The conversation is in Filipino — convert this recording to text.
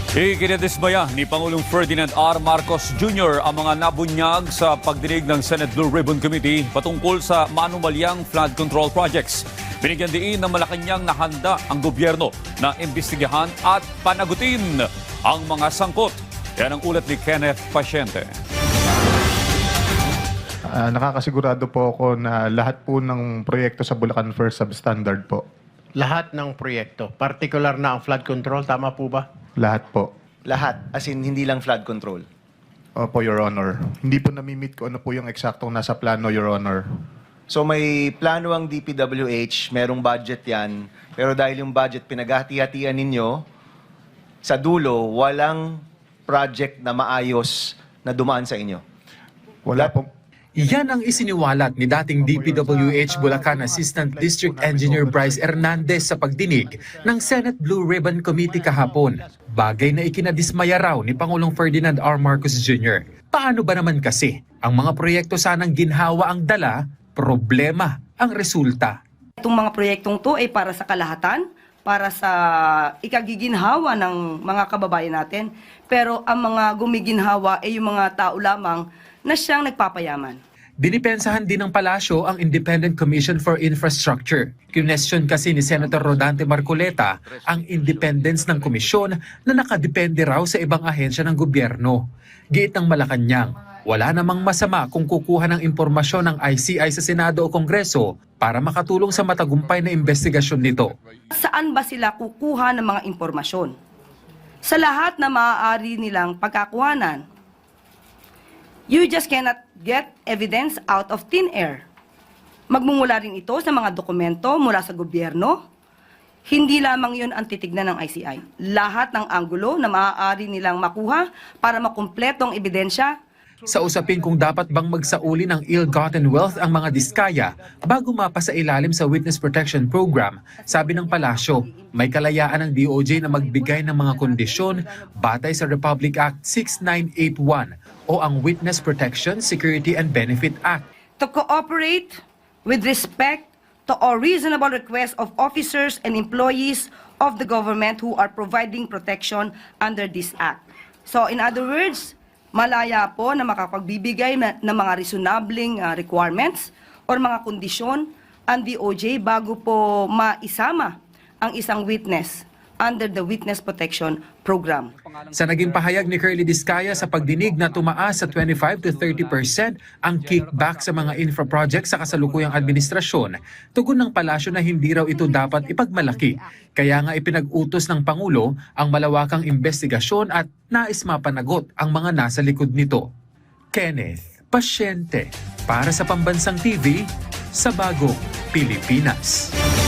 Ikinadismaya ni Pangulong Ferdinand R. Marcos Jr. ang mga nabunyag sa pagdinig ng Senate Blue Ribbon Committee patungkol sa manumalyang flood control projects. Binigyan diin ng Malacanang na handa ang gobyerno na imbestigahan at panagutin ang mga sangkot. Yan ang ulat ni Kenneth Pasyente. Nakakasigurado po ako na lahat po ng proyekto sa Bulacan First substandard po. Lahat ng proyekto, particular na ang flood control, tama po ba? Lahat po. Lahat, as in hindi lang flood control. Opo, Your Honor. Hindi po namimit ko ano po yung eksaktong nasa plano, Your Honor. So may plano ang DPWH, merong budget yan, pero dahil yung budget pinaghati-hatian ninyo, sa dulo, walang project na maayos na dumaan sa inyo. Wala po. Yan ang isiniwalat ni dating DPWH Bulacan Assistant District Engineer Bryce Hernandez sa pagdinig ng Senate Blue Ribbon Committee kahapon. Bagay na ikinadismaya raw ni Pangulong Ferdinand R. Marcos Jr. Paano ba naman kasi ang mga proyekto sanang ginhawa ang dala, problema ang resulta? Itong mga proyektong to ay para sa kalahatan, para sa ikagiginhawa ng mga kababayan natin. Pero ang mga gumiginhawa ay yung mga tao lamang na siyang nagpapayaman. Dinipensahan din ng palasyo ang Independent Commission for Infrastructure. Kinestyon kasi ni Senator Rodante Marcoleta ang independence ng komisyon na nakadepende raw sa ibang ahensya ng gobyerno. Giit ng Malacanang, wala namang masama kung kukuha ng impormasyon ng ICI sa Senado o Kongreso para makatulong sa matagumpay na investigasyon nito. Saan ba sila kukuha ng mga impormasyon? Sa lahat na maaari nilang pagkakuhanan, you just cannot get evidence out of thin air. Magmumula rin ito sa mga dokumento mula sa gobyerno. Hindi lamang yun ang titignan ng ICI. Lahat ng anggulo na maaari nilang makuha para makumpletong ebidensya. Sa usapin kung dapat bang magsauli ng ill-gotten wealth ang mga diskaya bago mapasa ilalim sa Witness Protection Program, sabi ng palasyo, may kalayaan ng DOJ na magbigay ng mga kondisyon batay sa Republic Act 6981 o ang Witness Protection, Security and Benefit Act. To cooperate with respect to all reasonable requests of officers and employees of the government who are providing protection under this act. So in other words, malaya po na makapagbibigay ng mga reasonabling requirements or mga kondisyon ang DOJ bago po maisama ang isang witness under the Witness Protection Program. Sa naging pahayag ni Curly Discaya sa pagdinig na tumaas sa 25 to 30% ang kickback sa mga infra projects sa kasalukuyang administrasyon, tugon ng palasyo na hindi raw ito dapat ipagmalaki. Kaya nga ipinag-utos ng Pangulo ang malawakang investigasyon at nais mapanagot ang mga nasa likod nito. Kenneth Pasyente para sa Pambansang TV sa Bagong Pilipinas.